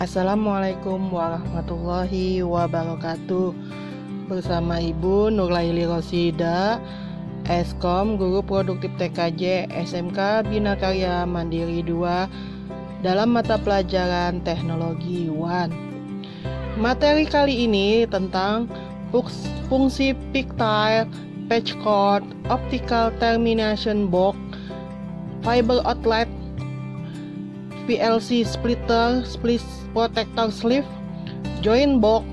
Assalamualaikum warahmatullahi wabarakatuh. Bersama Ibu Nurlaili Rosida, Eskom, Guru Produktif TKJ SMK Bina Karya Mandiri 2 dalam mata pelajaran Teknologi 1. Materi kali ini tentang fungsi pictile, patch cord, optical termination box, fiber outlet, PLC splitter, split protector sleeve, joint box,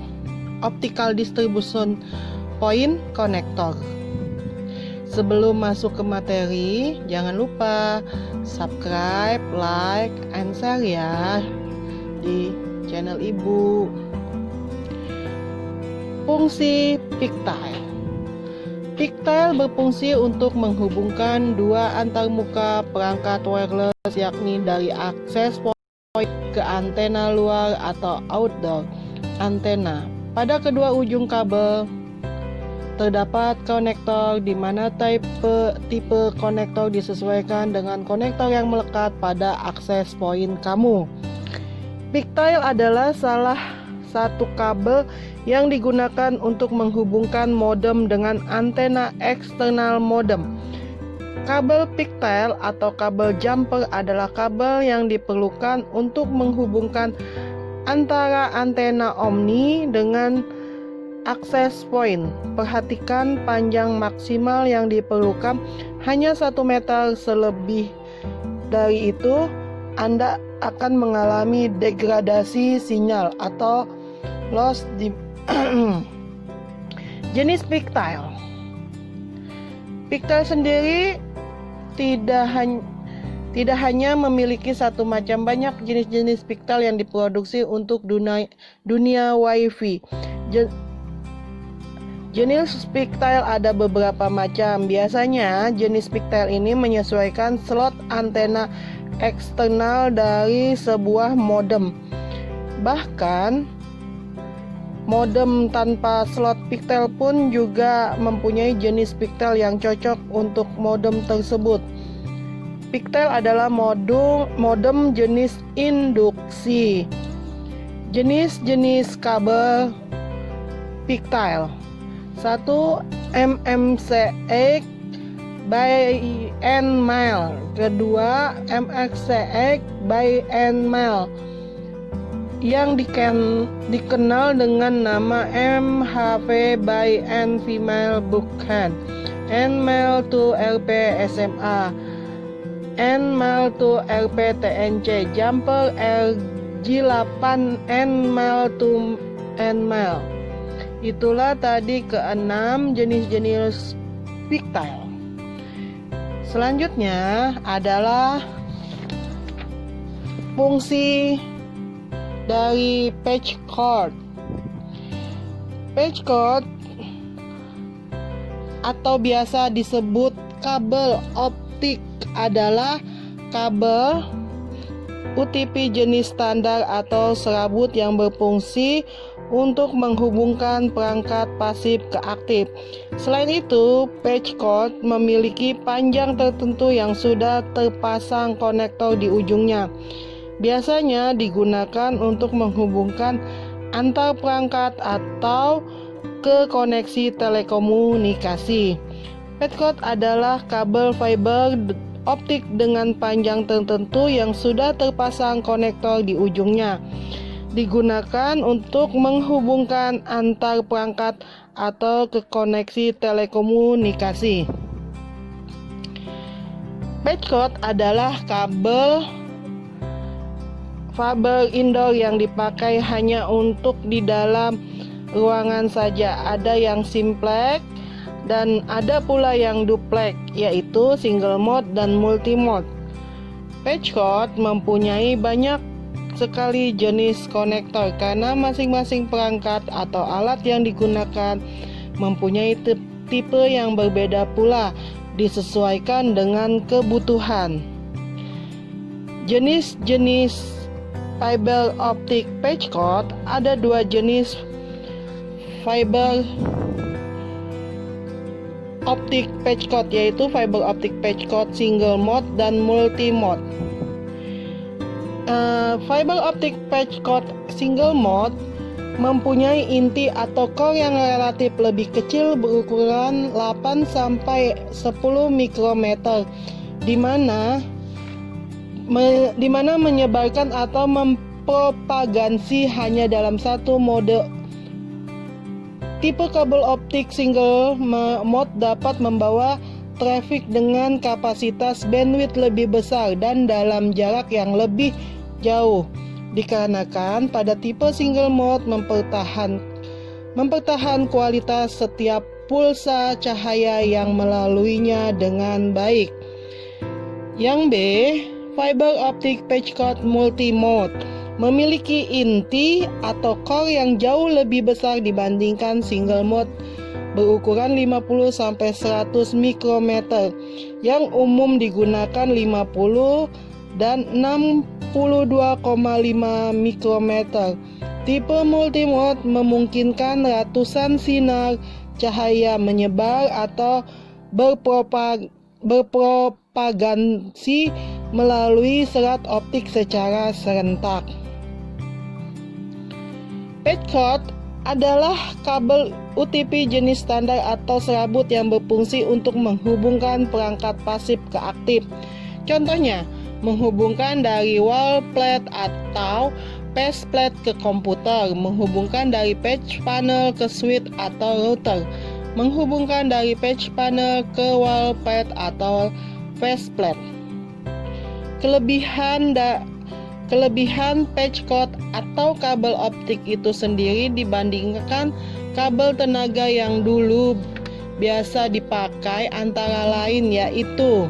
optical distribution point connector. Sebelum masuk ke materi, jangan lupa subscribe, like, and share ya di channel Ibu. Fungsi pictile. Pictile berfungsi untuk menghubungkan dua antarmuka perangkat wireless, yakni dari akses point ke antena luar atau outdoor antena. Pada kedua ujung kabel terdapat konektor, di mana tipe konektor disesuaikan dengan konektor yang melekat pada akses point kamu. Pictile adalah salah satu kabel yang digunakan untuk menghubungkan modem dengan antena eksternal modem. Kabel pictile atau kabel jumper adalah kabel yang diperlukan untuk menghubungkan antara antena omni dengan akses point. Perhatikan panjang maksimal yang diperlukan hanya 1 meter, selebih dari itu Anda akan mengalami degradasi sinyal atau loss di jenis pictile. Pictile sendiri tidak hanya memiliki satu macam, banyak jenis-jenis pictile yang diproduksi untuk dunia WiFi. Jenis pictile ada beberapa macam. Biasanya jenis pictile ini menyesuaikan slot antena eksternal dari sebuah modem. Bahkan modem tanpa slot pictile pun juga mempunyai jenis pictile yang cocok untuk modem tersebut. Pictile adalah modem jenis induksi. Jenis-jenis kabel pictile: 1. MMCX by N-mile. Kedua, MXCX by N-mile yang dikenal dengan nama MHV by N-female bukan N-male to RP SMA, N-male to RP TNC, jumper RG8, N-male to N-male. Itulah tadi ke-6 jenis-jenis pictile. Selanjutnya adalah fungsi dari patch cord. Patch cord atau biasa disebut kabel optik adalah kabel UTP jenis standar atau serabut yang berfungsi untuk menghubungkan perangkat pasif ke aktif. Selain itu, patch cord memiliki panjang tertentu yang sudah terpasang konektor di ujungnya. Biasanya digunakan untuk menghubungkan antar perangkat atau ke koneksi telekomunikasi. Patch cord adalah kabel fiber optik dengan panjang tertentu yang sudah terpasang konektor di ujungnya. Digunakan untuk menghubungkan antar perangkat atau ke koneksi telekomunikasi. Patch cord adalah kabel fiber indoor yang dipakai hanya untuk di dalam ruangan saja. Ada yang simplex dan ada pula yang duplex, yaitu single mode dan multi mode. Patch cord mempunyai banyak sekali jenis konektor karena masing-masing perangkat atau alat yang digunakan mempunyai tipe yang berbeda pula, disesuaikan dengan kebutuhan. Jenis-jenis fiber optic patch cord: ada 2 jenis fiber optic patch cord, yaitu fiber optic patch cord single mode dan multi mode. Fiber optic patch cord single mode mempunyai inti atau core yang relatif lebih kecil berukuran 8 sampai 10 mikrometer, di mana menyebarkan atau mempropagasi hanya dalam satu mode. Tipe kabel optik single mode dapat membawa traffic dengan kapasitas bandwidth lebih besar dan dalam jarak yang lebih jauh, dikarenakan pada tipe single mode mempertahan kualitas setiap pulsa cahaya yang melaluinya dengan baik. Yang B, fiber optic patch cord multi-mode memiliki inti atau core yang jauh lebih besar dibandingkan single mode berukuran 50 sampai 100 mikrometer yang umum digunakan 50 dan 62,5 mikrometer. Tipe multimode memungkinkan ratusan sinar cahaya menyebar atau berpropagasi melalui serat optik secara serentak. Patch cord adalah kabel UTP jenis standar atau serabut yang berfungsi untuk menghubungkan perangkat pasif ke aktif. Contohnya, menghubungkan dari wall plate atau face plate ke komputer, menghubungkan dari patch panel ke switch atau router, menghubungkan dari patch panel ke wall plate atau face plate. Kelebihan patch cord atau kabel optik itu sendiri dibandingkan kabel tenaga yang dulu biasa dipakai antara lain yaitu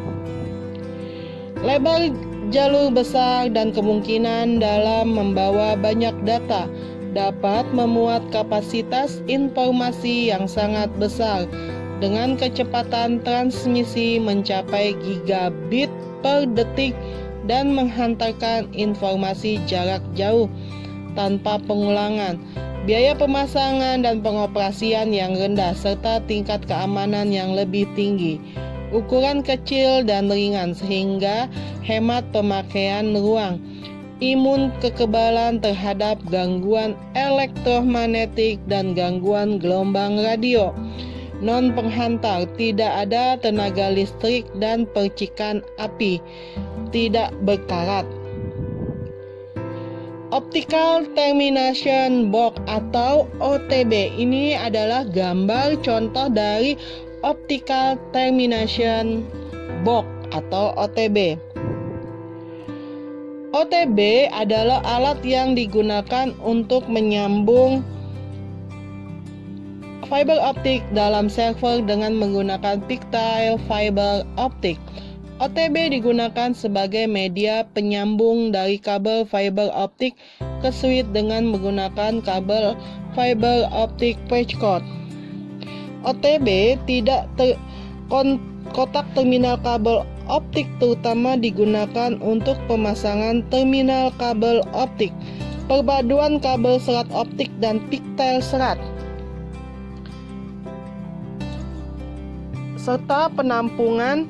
lebar jalur besar dan kemungkinan dalam membawa banyak data, dapat memuat kapasitas informasi yang sangat besar dengan kecepatan transmisi mencapai gigabit per detik dan menghantarkan informasi jarak jauh tanpa pengulangan, biaya pemasangan dan pengoperasian yang rendah, serta tingkat keamanan yang lebih tinggi, ukuran kecil dan ringan sehingga hemat pemakaian ruang, imun kekebalan terhadap gangguan elektromagnetik dan gangguan gelombang radio, non penghantar, tidak ada tenaga listrik dan percikan api, tidak berkarat. Optical Termination Box atau OTB ini adalah gambar contoh dari Optical Termination Box atau OTB. OTB adalah alat yang digunakan untuk menyambung fiber optik dalam server dengan menggunakan pigtail fiber optik. OTB digunakan sebagai media penyambung dari kabel fiber optik ke switch dengan menggunakan kabel fiber optik patch cord. OTB kotak terminal kabel optik terutama digunakan untuk pemasangan terminal kabel optik, perpaduan kabel serat optik dan pigtail serat, serta penampungan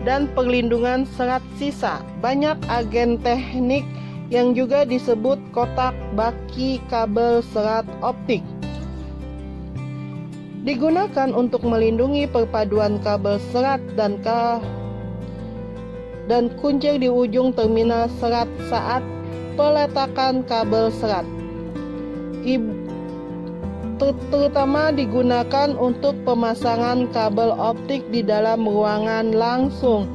dan perlindungan serat sisa. Banyak agen teknik yang juga disebut kotak baki kabel serat optik digunakan untuk melindungi perpaduan kabel serat dan kuncir di ujung terminal serat saat peletakan kabel serat. Terutama digunakan untuk pemasangan kabel optik di dalam ruangan langsung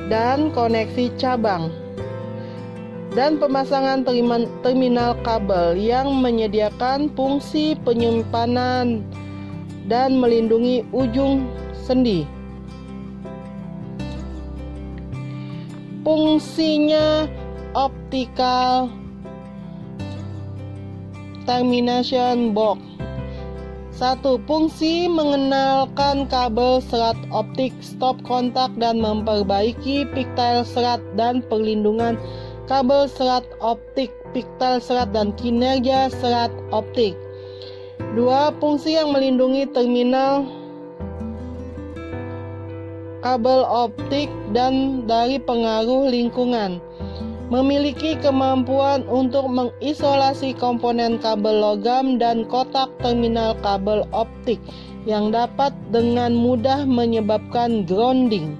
dan koneksi cabang, dan pemasangan terminal kabel yang menyediakan fungsi penyimpanan dan melindungi ujung sendi. Fungsinya Optical Termination Box. 1. Fungsi mengenalkan kabel serat optik, stop kontak dan memperbaiki pigtail serat dan perlindungan kabel serat optik, pigtail serat dan kinerja serat optik. 2. Fungsi yang melindungi terminal kabel optik dan dari pengaruh lingkungan. memiliki kemampuan untuk mengisolasi komponen kabel logam dan kotak terminal kabel optik yang dapat dengan mudah menyebabkan grounding.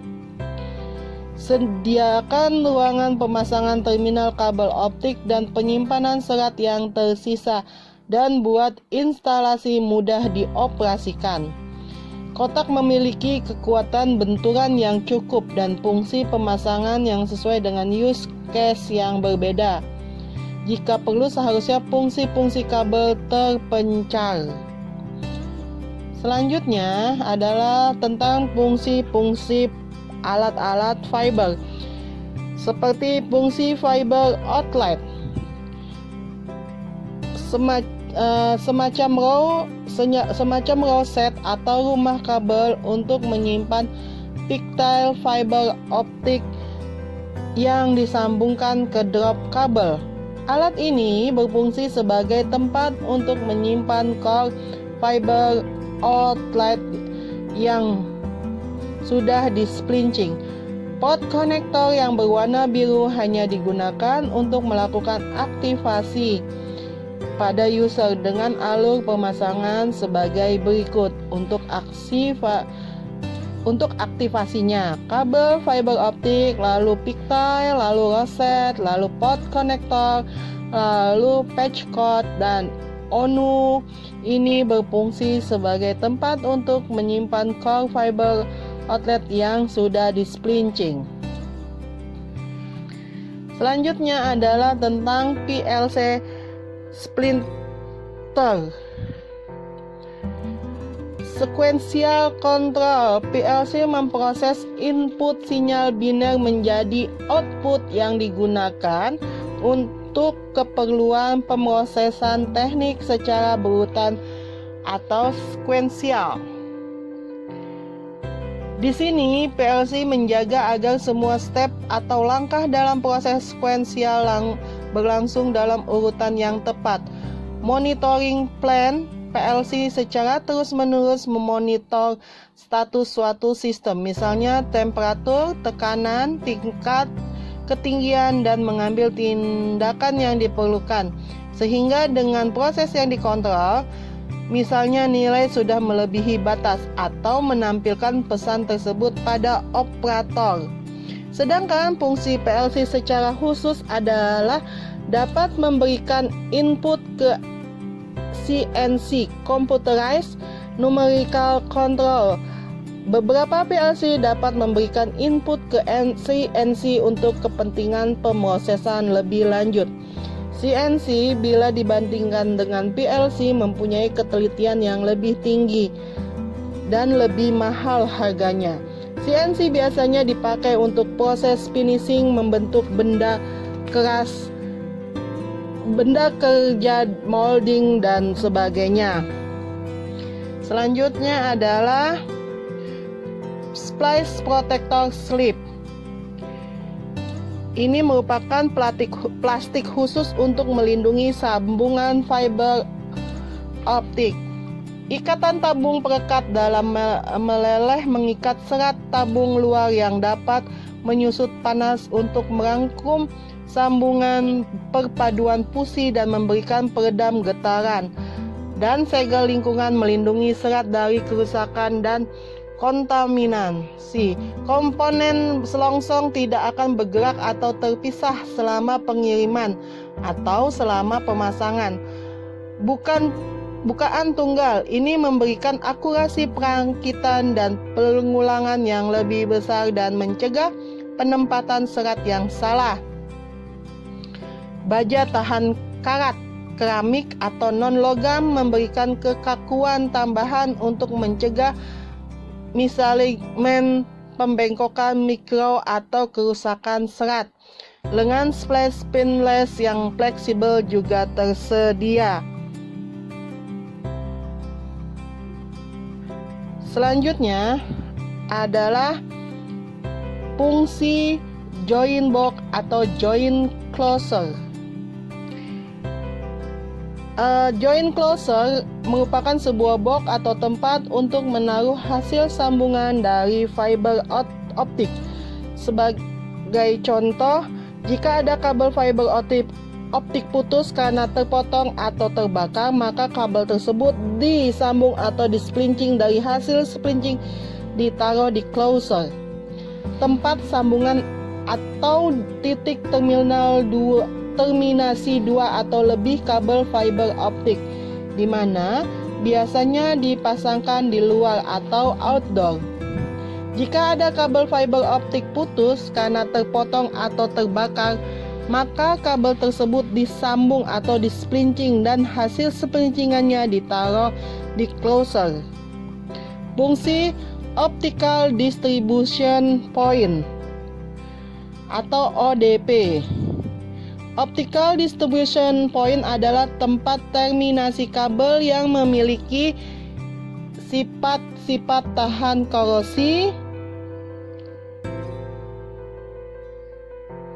Sediakan ruangan pemasangan terminal kabel optik dan penyimpanan serat yang tersisa dan buat instalasi mudah dioperasikan. Kotak memiliki kekuatan benturan yang cukup dan fungsi pemasangan yang sesuai dengan use case yang berbeda. Jika perlu, seharusnya fungsi-fungsi kabel terpencar. Selanjutnya adalah tentang fungsi-fungsi alat-alat fiber, seperti fungsi fiber outlet, semacam roset atau rumah kabel untuk menyimpan pigtail fiber optik yang disambungkan ke drop kabel. Alat ini berfungsi sebagai tempat untuk menyimpan core fiber outlet yang sudah displinching. Port konektor yang berwarna biru hanya digunakan untuk melakukan aktivasi pada user dengan alur pemasangan sebagai berikut. Untuk aktivasinya, kabel fiber optik, lalu pigtail, lalu roset, lalu port konektor, lalu patch cord, dan ONU ini berfungsi sebagai tempat untuk menyimpan core fiber outlet yang sudah displinching. Selanjutnya adalah tentang PLC splinter. Sequential control. PLC memproses input sinyal biner menjadi output yang digunakan untuk keperluan pemrosesan teknik secara berurutan atau sekuensial. Di sini, PLC menjaga agar semua step atau langkah dalam proses sekuensial berlangsung dalam urutan yang tepat. Monitoring plan. PLC secara terus-menerus memonitor status suatu sistem, misalnya temperatur, tekanan, tingkat ketinggian, dan mengambil tindakan yang diperlukan. Sehingga dengan proses yang dikontrol, misalnya nilai sudah melebihi batas atau menampilkan pesan tersebut pada operator. Sedangkan fungsi PLC secara khusus adalah dapat memberikan input ke CNC, Computerized Numerical Control. Beberapa PLC dapat memberikan input ke CNC untuk kepentingan pemrosesan lebih lanjut. CNC bila dibandingkan dengan PLC mempunyai ketelitian yang lebih tinggi dan lebih mahal harganya. CNC biasanya dipakai untuk proses finishing, membentuk benda keras, benda kerja molding, dan sebagainya. Selanjutnya adalah splice protector slip. Ini merupakan plastik khusus untuk melindungi sambungan fiber optik. Ikatan tabung perekat dalam meleleh mengikat serat tabung luar yang dapat menyusut panas untuk merangkum sambungan perpaduan fusi dan memberikan peredam getaran, dan segel lingkungan melindungi serat dari kerusakan dan kontaminasi. Komponen selongsong tidak akan bergerak atau terpisah selama pengiriman atau selama pemasangan. Bukaan tunggal ini memberikan akurasi perangkitan dan pengulangan yang lebih besar dan mencegah penempatan serat yang salah. Baja tahan karat keramik atau non-logam memberikan kekakuan tambahan untuk mencegah misalignment, pembengkokan mikro, atau kerusakan serat. Lengan splash pinless yang fleksibel juga tersedia. Selanjutnya adalah fungsi joint box atau joint closer. Joint closer merupakan sebuah box atau tempat untuk menaruh hasil sambungan dari fiber optik. Sebagai contoh, Jika ada kabel fiber optik putus karena terpotong atau terbakar, maka kabel tersebut disambung atau displincing. Dari hasil splincing ditaruh di closer, tempat sambungan atau titik terminasi dua atau lebih kabel fiber optik, di mana biasanya dipasangkan di luar atau outdoor. Jika ada kabel fiber optik putus karena terpotong atau terbakar, maka kabel tersebut disambung atau displincing dan hasil splincingannya ditaruh di closer. Fungsi Optical Distribution Point atau ODP. Optical Distribution Point adalah tempat terminasi kabel yang memiliki sifat-sifat tahan korosi,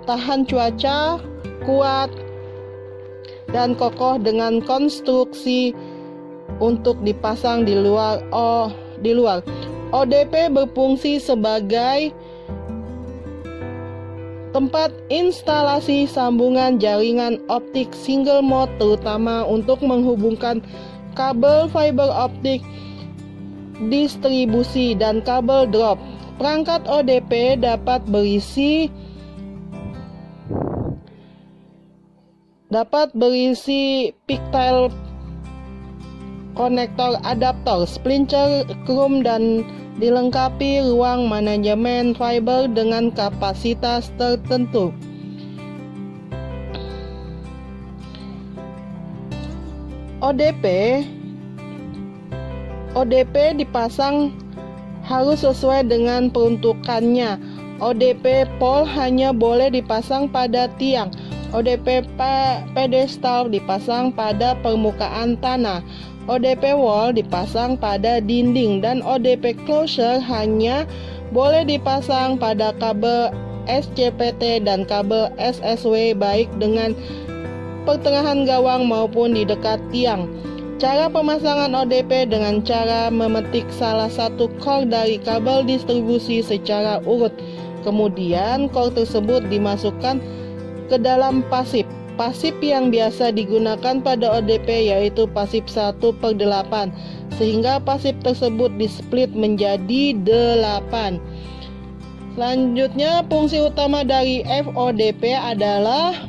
tahan cuaca, kuat, dan kokoh dengan konstruksi untuk dipasang di luar. ODP berfungsi sebagai tempat instalasi sambungan jaringan optik single mode, terutama untuk menghubungkan kabel fiber optik distribusi dan kabel drop. Perangkat ODP dapat berisi pigtail, konektor adaptor, splinter, chrome, dan dilengkapi ruang manajemen fiber dengan kapasitas tertentu. ODP dipasang harus sesuai dengan peruntukannya. ODP pole hanya boleh dipasang pada tiang. ODP pedestal dipasang pada permukaan tanah. ODP wall dipasang pada dinding, dan ODP closure hanya boleh dipasang pada kabel SCPT dan kabel SSW, baik dengan pertengahan gawang maupun di dekat tiang. Cara pemasangan ODP dengan cara memetik salah satu core dari kabel distribusi secara urut. Kemudian core tersebut dimasukkan ke dalam pasif. Pasif yang biasa digunakan pada ODP yaitu pasif 1/8, sehingga pasif tersebut displit menjadi 8. Selanjutnya, fungsi utama dari FODP adalah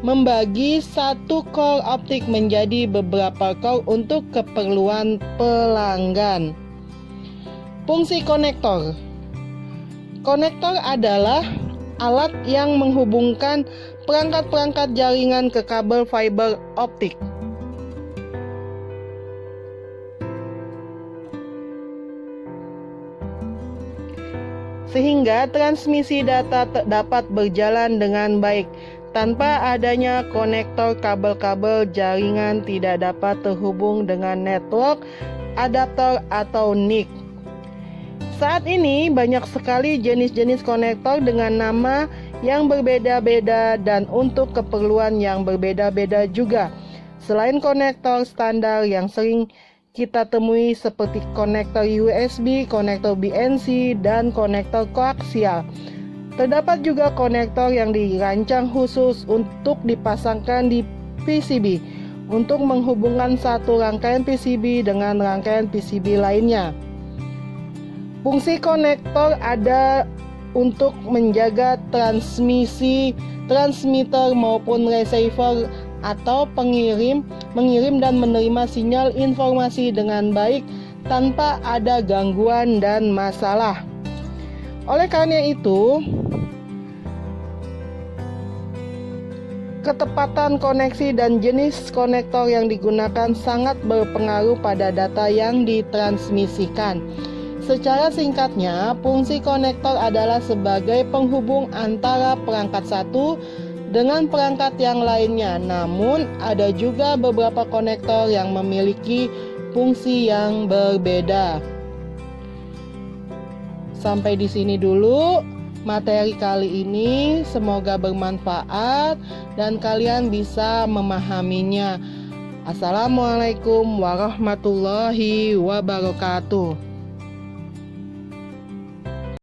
membagi satu core optik menjadi beberapa core untuk keperluan pelanggan. Fungsi konektor. Konektor adalah alat yang menghubungkan perangkat-perangkat jaringan ke kabel fiber optik. Sehingga transmisi data dapat berjalan dengan baik. Tanpa adanya konektor, kabel-kabel jaringan tidak dapat terhubung dengan network, adaptor, atau NIC. Saat ini banyak sekali jenis-jenis konektor dengan nama yang berbeda-beda dan untuk keperluan yang berbeda-beda juga. Selain konektor standar yang sering kita temui seperti konektor USB, konektor BNC, dan konektor koaksial, terdapat juga konektor yang dirancang khusus untuk dipasangkan di PCB untuk menghubungkan satu rangkaian PCB dengan rangkaian PCB lainnya. Fungsi konektor ada untuk menjaga transmitter maupun receiver atau mengirim dan menerima sinyal informasi dengan baik tanpa ada gangguan dan masalah. Oleh karena itu, ketepatan koneksi dan jenis konektor yang digunakan sangat berpengaruh pada data yang ditransmisikan. Secara singkatnya, fungsi konektor adalah sebagai penghubung antara perangkat satu dengan perangkat yang lainnya. Namun, ada juga beberapa konektor yang memiliki fungsi yang berbeda. Sampai di sini dulu materi kali ini, semoga bermanfaat dan kalian bisa memahaminya. Assalamualaikum warahmatullahi wabarakatuh.